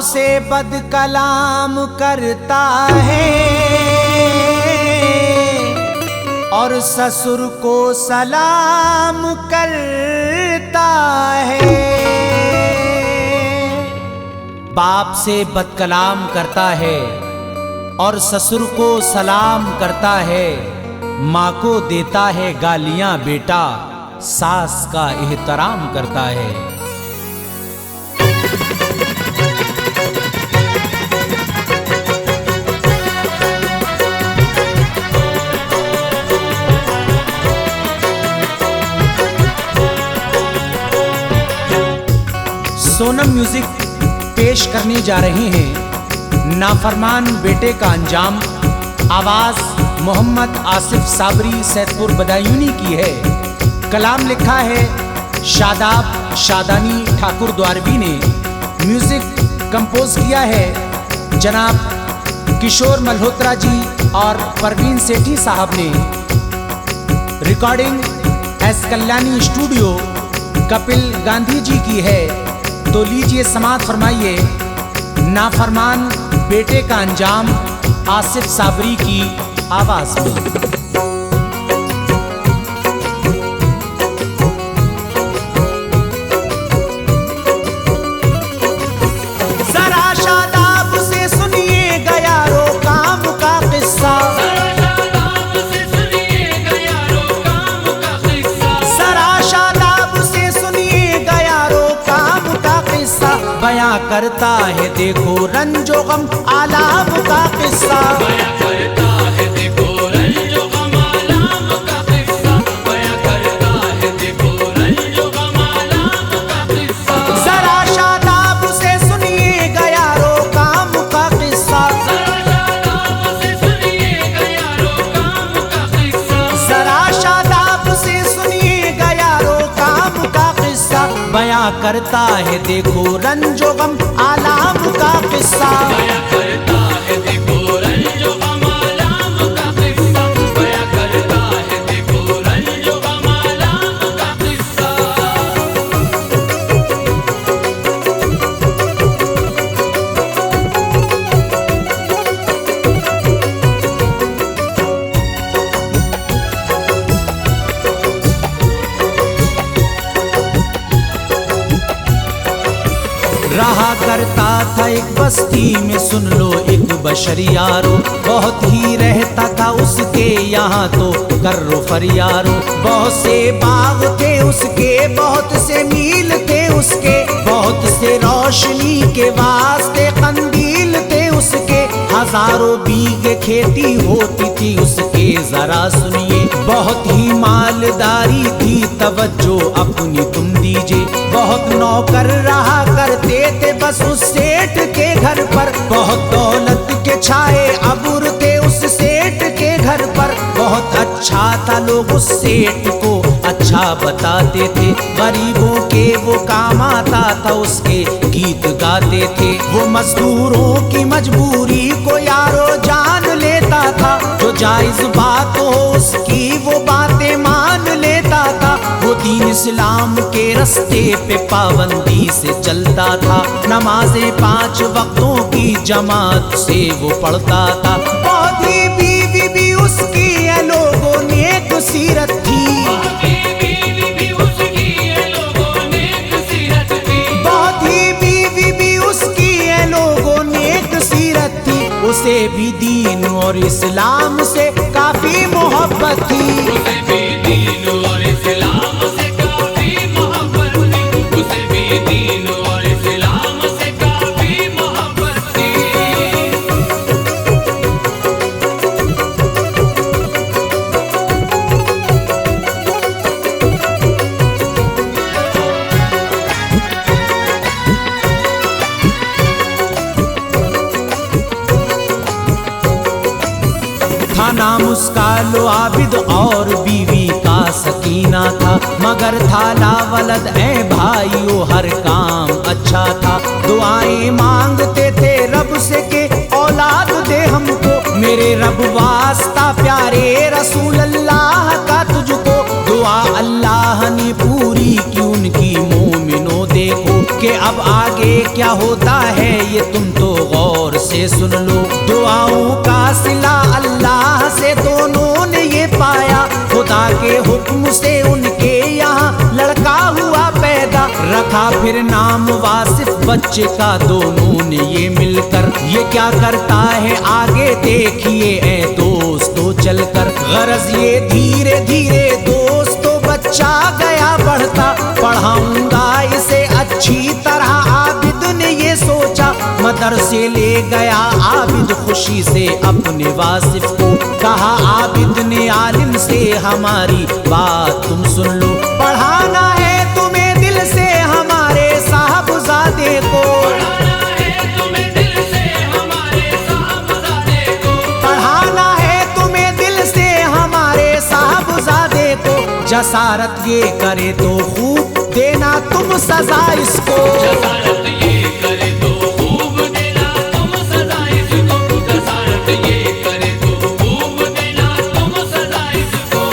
से बद कलाम करता है और ससुर को सलाम करता है। बाप से बद कलाम करता है और ससुर को सलाम करता है। माँ को देता है गालियां बेटा, सास का एहतराम करता है। सोनम म्यूजिक पेश करने जा रहे हैं नाफरमान बेटे का अंजाम। आवाज मोहम्मद आसिफ साबरी सैदपुर बदायूनी की है। कलाम लिखा है शादाब शादानी ठाकुर द्वारवी ने। म्यूजिक कंपोज किया है जनाब किशोर मल्होत्रा जी और परवीन सेठी साहब ने। Recording S Kalyani studio Kapil Gandhi ji की है। तो लीजिए समाअत फरमाइए नाफरमान बेटे का अंजाम आसिफ साबरी की आवाज में। जरा शादाब से सुनिएगा यारो काम का किस्सा। बयां करता है देखो रंजो गम आलाम का किस्सा। बयां करता है देखो रंजो गम आलाम का किस्सा। बयां करता है देखो रंजो गम आलाम का किस्सा। जरा शादाब से सुनिएगा यारो काम का किस्सा। जरा शादाब से सुनिएगा यारो काम का किस्सा। जरा शादाब से सुनिएगा यारो काम का किस्सा। बयां करता है देखो रंजो गम आलाम का किस्सा। बयां करता है देखो रंजो गम आलाम का किस्सा। बयां करता है देखो रंजो गम आलाम का किस्सा। रहा करता था एक बस्ती में सुन लो एक बशरियारो। बहुत ही रहता था उसके यहाँ तो कर्रो फरियारो। बहुत से बाग थे उसके, बहुत से मील थे उसके, बहुत से रोशनी के वास्ते कंदील थे उसके। हजारों बीघे खेती होती थी उसके, जरा सुनिए बहुत ही मालदारी थी, तवज्जो अपनी तुम दीजिए। बहुत नौकर रहा करते थे बस उस सेठ के घर पर। बहुत दौलत के छाए अबूर थे उस सेठ के घर पर। बहुत अच्छा था लोग उस सेठ को अच्छा बताते थे। गरीबों के वो काम आता था, उसके गीत गाते थे। वो मजदूरों की मजबूरी को यारो जान लेता था। जो जायज बात हो उसकी वो बातें मान लेता था। वो दीन इस्लाम के रस्ते पे पाबंदी से चलता था। नमाजें 5 वक्तों की जमात से वो पढ़ता था। बहुत ही बीवी भी उसकी है लोगों नेक सीरत थी। बहुत ही बीवी भी उसकी है लोगों नेक सीरत थी। उसे भी दीन और इस्लाम से काफी मोहब्बत थी। उसे भी दीन और इस्लाम से काफी मोहब्बत थी। उसे भी दीन और इस्लाम से काफी मोहब्बत थी। था नाम उसका लो आबिद और बीवी का सकीना था। मगर था लावलद ए भाइयों हर काम अच्छा था। दुआएं मांगते थे रब से के औलाद दे हमको। मेरे रब वास्ता प्यारे रसूल अल्लाह का तुझको। दुआ अल्लाह ने पूरी की उनकी मोमिनो देखो कि अब आगे क्या होता है ये तुम तो गौर से सुन लो। दुआओं का सिला अल्लाह से दोनों ने ये पाया, खुदा के हुक्म से उनके यहाँ लड़का हुआ पैदा। रखा फिर नाम वासिफ बच्चे का दोनों ने ये मिलकर। ये क्या करता है आगे देखिए ऐ दोस्तों चलकर। गरज ये धीरे धीरे दोस्तों बच्चा गया बढ़ता, पढ़ाऊंगा इसे अच्छी तरह आबिद ने ये सोचा। मदरसे ले गया आबिद खुशी से अपने वासिफ को, कहा आबिद ने आलिम से हमारी बात तुम सुन लो। पढ़ाना है तुम्हें दिल से हमारे साहबजादे को, पढ़ाना है तुम्हें दिल से हमारे साहबजादे को। जसारत ये करे तो खूब देना तुम सजा इसको, जसारत ये करे तो खूब देना तुम सजा इसको, जसारत ये करे तो खूब देना तुम सजा इसको।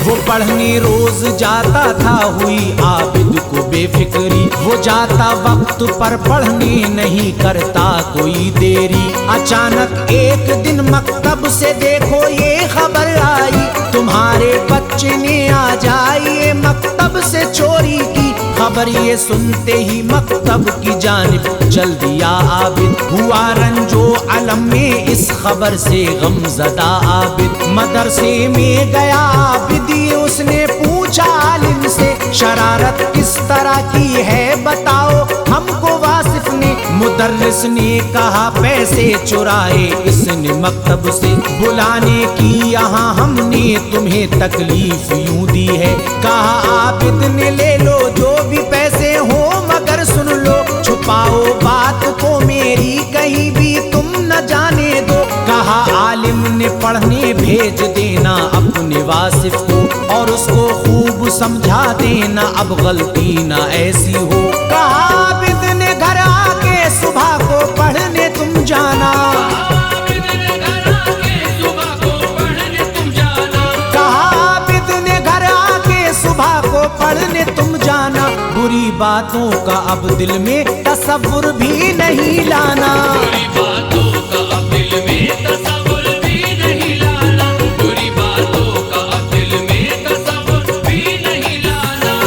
वो पढ़ने रोज जाता था हुई आबिद को बेफिक्री। वो जाता वक्त पर पढ़ने नहीं करता कोई देरी। अचानक एक दिन मकतब से देखो ये खबर आई, तुम्हारे बच्चे ने आ जाइए मकतब से चोरी की। खबर ये सुनते ही मकतब की जानिब चल दिया आबिद। हुआ रंजो अलम में इस खबर से गमज़दा आबिद। मदरसे में गया आबिद ये उसने पूछा आलिम से, शरारत किस तरह की है बताओ हमको वासिफ ने। मुदर्रिस ने कहा पैसे चुराए इसने मकतब से, बुलाने की यहाँ हमने तुम्हें तकलीफ यूं दी है। कहा आबिद ने ले लो जो भी पैसे हो मगर सुन लो, छुपाओ बात को मेरी कहीं भी तुम न जाने दो। कहा आलिम ने पढ़ने भेज देना अपने वासिफ को, और उसको खूब समझा देना अब गलती ना ऐसी हो। कहा आबिद ने घर आके सुबह को पढ़ने तुम जाना, आबिद ने घर आके सुबह को पढ़ने तुम जाना, कहा आबिद ने घर आके सुबह को पढ़ने तुम जाना। बुरी बातों का अब दिल में तसव्वुर भी नहीं लाना, बुरी बातों का अब दिल में तसव्वुर भी नहीं लाना, बुरी बातों का अब दिल में तसव्वुर भी नहीं लाना।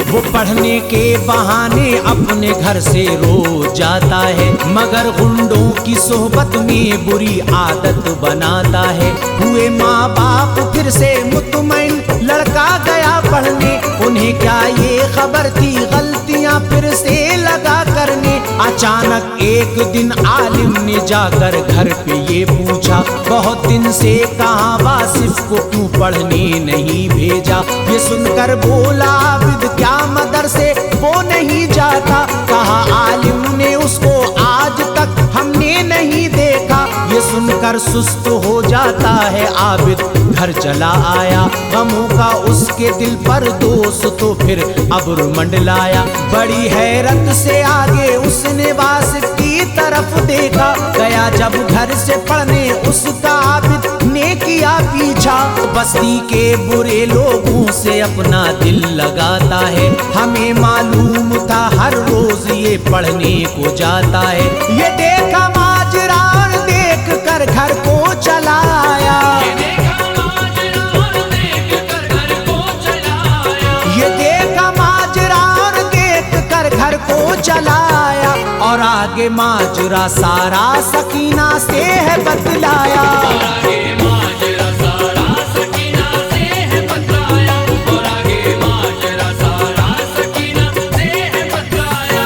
वो पढ़ने के बहाने अपने घर से रोज जाता है, मगर गुंडों की सोहबत में बुरी आदत बनाता है। हुए माँ बाप फिर से मुतमईन लड़का गया पढ़ने, उन्हें क्या ये खबर थी गलतियां फिर से लगा करने। अचानक एक दिन आलिम ने जाकर घर पे ये पूछा, बहुत दिन से कहाँ वासिफ को क्यों पढ़ने नहीं भेजा। ये सुनकर बोला आबिद क्या मदरसे वो नहीं जाता। कहा आलिम ने उसको आज तक हमने नहीं देखा। ये सुनकर सुस्त हो जाता है आबिद घर चला आया, गमों का उसके दिल पर दोस्त तो फिर अब्र मंडलाया। बड़ी हैरत से आगे उसने वासिफ की तरफ देखा, गया जब घर से पढ़ने उसका आबिद ने किया पीछा। बस्ती के बुरे लोगों से अपना दिल लगाता है, हमें मालूम था हर रोज ये पढ़ने को जाता है। ये देखा माजरा और देख कर घर को चला आया, ये देखा माजरा और देख कर घर को चला आया, ये देखा माजरा और देख कर घर को चला आया। और आगे माजरा सारा सकीना से है बतलाया, और आगे माजरा सारा सकीना से है बतलाया, और आगे माजरा सारा सकीना से है बतलाया।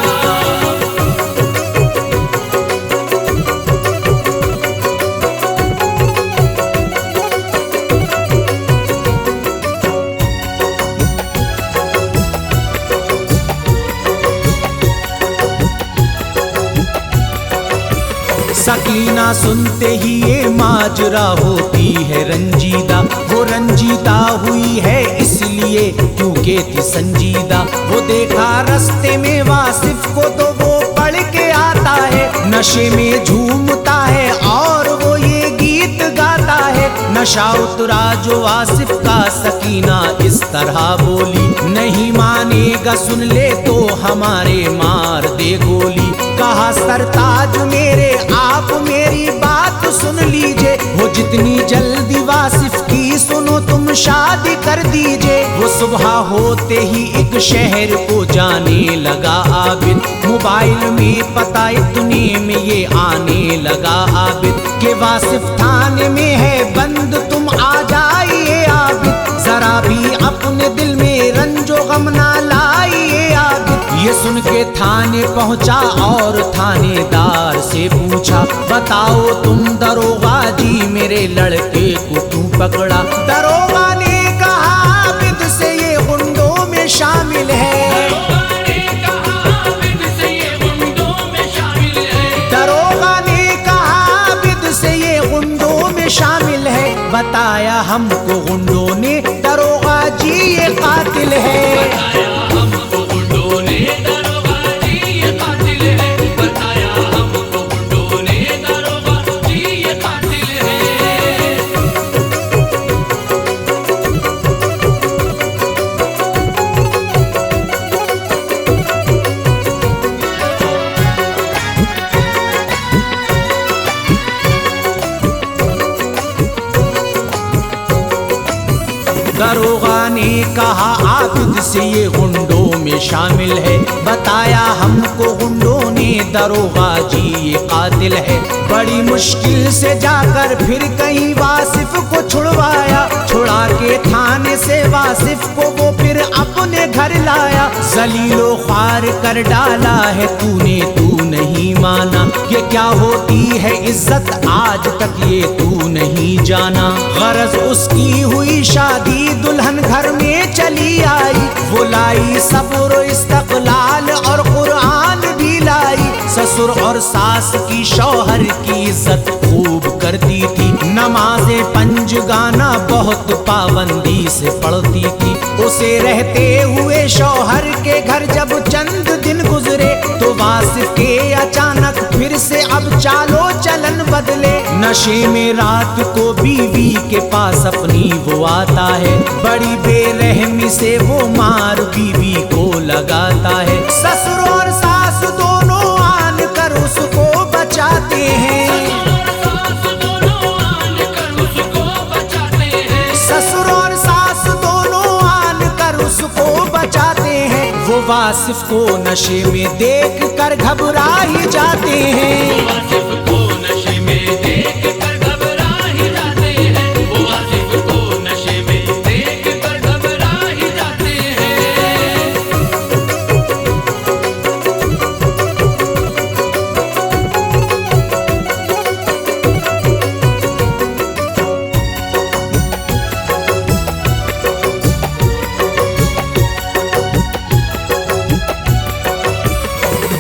सकीना सुनते ही ये माजरा होती है रंजीदा, वो रंजीदा हुई है इसलिए क्योंकि थी संजीदा। वो देखा रास्ते में वासिफ को तो वो पढ़ के आता है, नशे में झूमता है और वो ये गीत गाता है। नशा उतरा जो वासिफ का, सकीना इस तरह बोली, नहीं मानेगा सुन ले तो हमारे मार दे गोली। कहा सरताज मेरे आप मेरी बात सुन लीजिए, वो जितनी जल्दी वासिफ की सुनो तुम शादी कर दीजिए। वो सुबह होते ही एक शहर को जाने लगा आबिद, मोबाइल में पता इतने में ये आने लगा आबिद के वासिफ थाने में है बंद, तुम आ जाइए आबिद, जरा भी अपने दिल में रंजो गम ना लाइए आबिद। ये सुन के थाने पहुंचा और थानेदार से पूछा, बताओ तुम दरोगा जी मेरे लड़के को क्यों पकड़ा। दरोगा ने कहा आबिद से ये गुंडों में शामिल है, दरोगा ने कहा आबिद से ये गुंडों में शामिल है। बताया हमको गुंडों ने दरोगा जी ये कातिल है, बताया हमको गुंडों ने दरोगा जी ये कातिल है, बताया हमको गुंडों ने दरोगा जी ये कातिल है। दरोगा ने कहा आबिद से ये गुंडों में शामिल है, बताया हमको गुंडों ने दरोगा जी ये कातिल है। बड़ी मुश्किल से जाकर फिर कहीं वासिफ को छुड़वाया, छुड़ा के थाने से वासिफ को वो फिर अपने घर लाया। जलीलो ख्वार कर डाला है तूने, तू नहीं माना, ये क्या होती है इज्जत आज तक ये तू नहीं जाना। गरज उसकी हुई शादी दुल्हन घर में चली आई, वो लाई सब्र इस्तक़लाल और कुरान भी लाई। ससुर और सास की शौहर की इज्जत खूब करती थी, नमाज़े पंज गाना बहुत पाबंदी से पढ़ती थी। उसे रहते हुए शौहर के घर जब चंद दिन गुजरे तो वासिफ के अचानक फिर से अब चालो चलन बदले। नशे में रात को बीवी के पास अपनी वो आता है, बड़ी बेरहमी से वो मार बीवी को लगाता है। ससुर और सास दोनों आन कर उसको बचाते हैं, ससुर और सास दोनों आन कर उसको बचाते हैं। वो वासिफ को नशे में देख कर घबरा ही जाते हैं, वासिफ को नशे में देख कर घबरा ही जाते हैं, वो वासिफ को नशे में देख कर घबरा ही जाते हैं।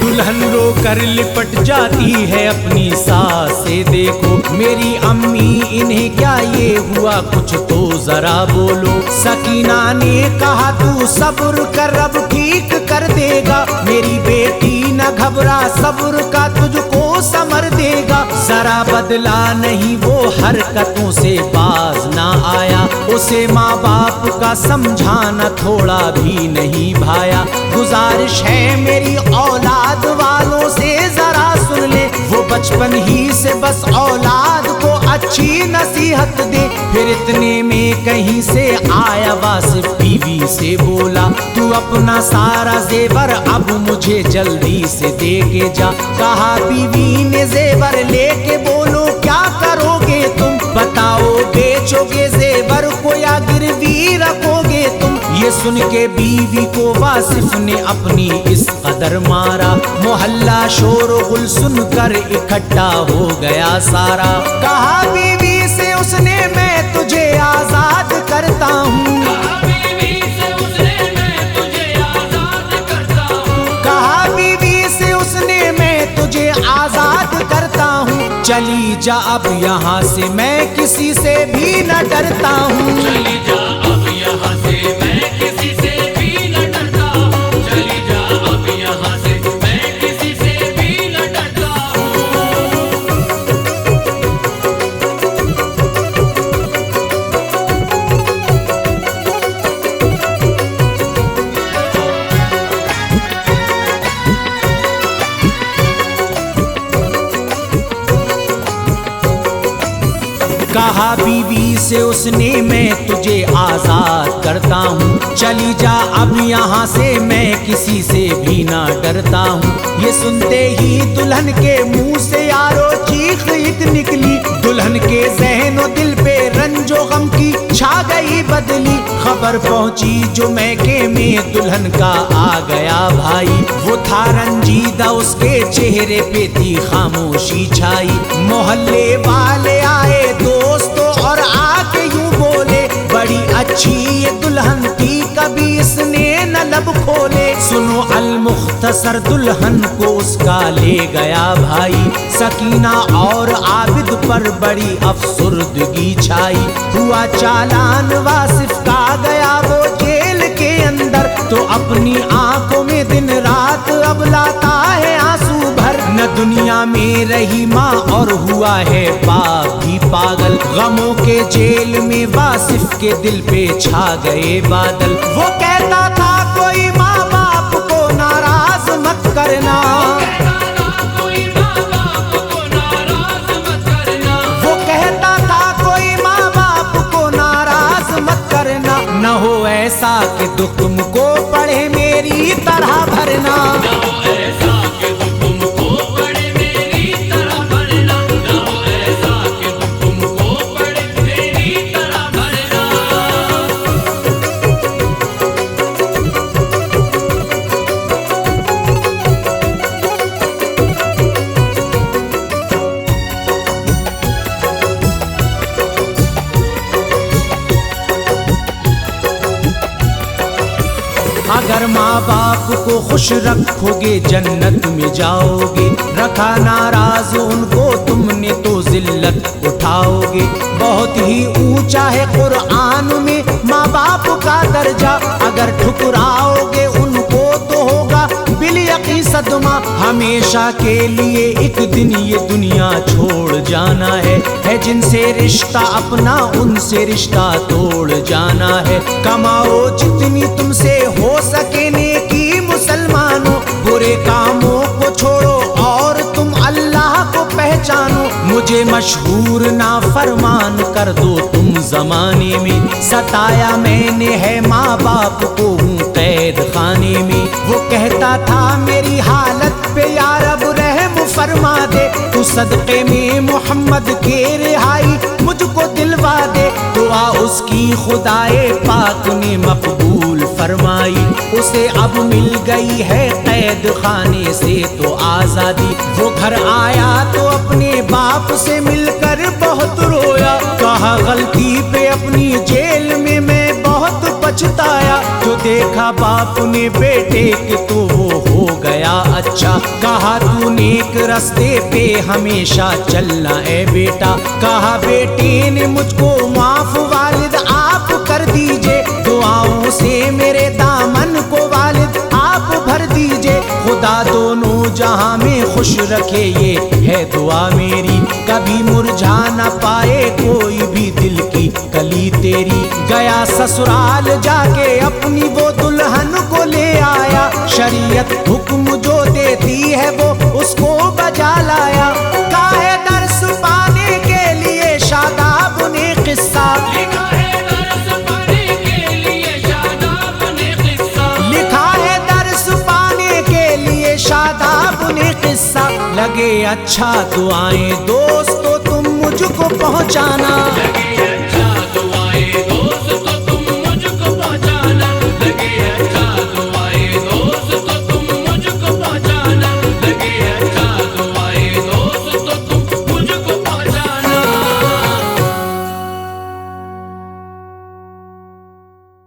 दुल्हन रो कर लिपट जाती है अपनी सास से, देखो मेरी अम्मी इन्हें क्या ये हुआ कुछ तो जरा बोलो। सकीना ने कहा तू सब्र कर अब ठीक कर देगा, मेरी बेटी न घबरा सब्र का तुझको समर देगा। जरा बदला नहीं वो हरकतों से बाज ना आया, उसे माँ बाप का समझाना थोड़ा भी नहीं भाया। गुजारिश है मेरी औलाद वालों से जरा सुन ले, वो बचपन ही से बस औलाद को अच्छी नसीहत दे। फिर इतने में कहीं से आया वासिफ बीवी से बोला, तू अपना सारा जेवर अब मुझे जल्दी से दे के जा। कहा बीवी ने जेवर लेके, बोलो क्या करोगे तुम, बताओ बेचोगे जेवर को या गिरवी रखोगे तुम। ये सुन के बीवी को वासिफ ने अपनी इस कदर मारा, मोहल्ला शोर गुल सुनकर इकट्ठा हो गया सारा। कहा बीवी से उसने मैं तुझे आजाद करता हूँ, कहा बीवी से उसने मैं तुझे आजाद करता हूँ, कहा बीवी से उसने मैं तुझे आजाद करता हूँ। चली जा अब यहाँ से, मैं किसी से भी न डरता हूँ। चली जा अब यहाँ से, मैं किसी से भी न डरता हूँ। चली जा अब यहाँ से, मैं किसी से भी न डरता हूँ। कहा बीवी से उसने, मैं तुझे आजाद करता हूँ। चली जा अब यहाँ से, मैं किसी से भी ना डरता हूँ। ये सुनते ही दुल्हन के मुंह से यारो चीख एक निकली। दुल्हन के ज़हनो दिल पे रंजो गम की छा गई बदली। खबर पहुंची जो मैके में दुल्हन का आ गया भाई। वो था रंजीदा, उसके चेहरे पे थी खामोशी छाई। मोहल्ले वाले आए दोस्तों और आके यूं बोले, बड़ी अच्छी ये दुल्हन थी, कभी इसने न लब खोले। सुनो अल मुख्तसर, दुल्हन को उसका ले गया भाई। सकीना और आबिद पर बड़ी अफसुर्दगी छाई। हुआ चालान वासिफ का गया वो जेल के अंदर। तो अपनी आंखों में दिन रात अब लाता है आंसू भर। न दुनिया में रही माँ और हुआ है बाप भी पागल। गमों के जेल में वासिफ के दिल पे छा गए बादल। वो कहता था कोई माँ बाप को नाराज मत करना। कोई माँ बाप को नाराज मत करना। वो कहता था कोई माँ बाप को नाराज मत करना। न हो ऐसा कि दुख तुमको पड़े मेरी तरह भरना। न हो ऐसा कि दुख तुमको पड़े मेरी तरह भरना। न हो ऐसा कि दुख तुमको पड़े मेरी तरह भरना। अगर माँ बाप को खुश रखोगे जन्नत में जाओगे। रखा नाराज उनको तुमने तो जिल्लत उठाओगे। बहुत ही ऊंचा है कुरान में माँ बाप का दर्जा। अगर ठुकराओगे उनको तो होगा बिलयकी सदमा। हमेशा के लिए एक दिन ये दुनिया छोड़ जाना है जिनसे रिश्ता अपना उनसे रिश्ता तोड़ जाना है। कमाओ जितनी तुमसे हो सके नेकी मुसलमानों। बुरे कामों को छोड़ो और तुम अल्लाह को पहचानो। मुझे मशहूर ना फरमान कर दो तुम जमाने में। सताया मैंने है माँ बाप को हूँ कैद खाने में। वो कहता था मेरी हालत पे या रब रहम फरमा दे। तू सदक़े में मोहम्मद के रिहाई मुझको दिलवा दे। दुआ उसकी खुदाए पाक ने मकबूल फरमाई। उसे अब मिल गई है कैद खाने से तो आजादी। वो घर आया तो अपने बाप से मिलकर बहुत रोया। कहा गलती पे अपनी जेल में मैं बहुत पछताया। जो देखा बाप ने बेटे के तो वो हो गया अच्छा। कहा तू नेक रास्ते पे हमेशा चलना है बेटा। कहा बेटे ने मुझको माफ वालिद आप कर दीजिए। दुआओं से मेरे दामन को वालिद आप भर दीजिए। खुदा दोनों जहां में खुश रखे ये है दुआ मेरी। कभी मुरझा न पाए कोई भी दिल की कली तेरी। गया ससुराल जाके अपनी वो दुल्हन को ले आया। शरीयत हुक्म जो देती है वो उसको बजा लाया। काहे दर्स पाने के लिए शादाब ने किस्सा लिखा है दर्स पाने के लिए शादाब ने किस्सा। लिखा है दर्स पाने के लिए शादाब ने किस्सा। लगे अच्छा दुआएं दोस्तों तुम मुझको पहुंचाना। लगी है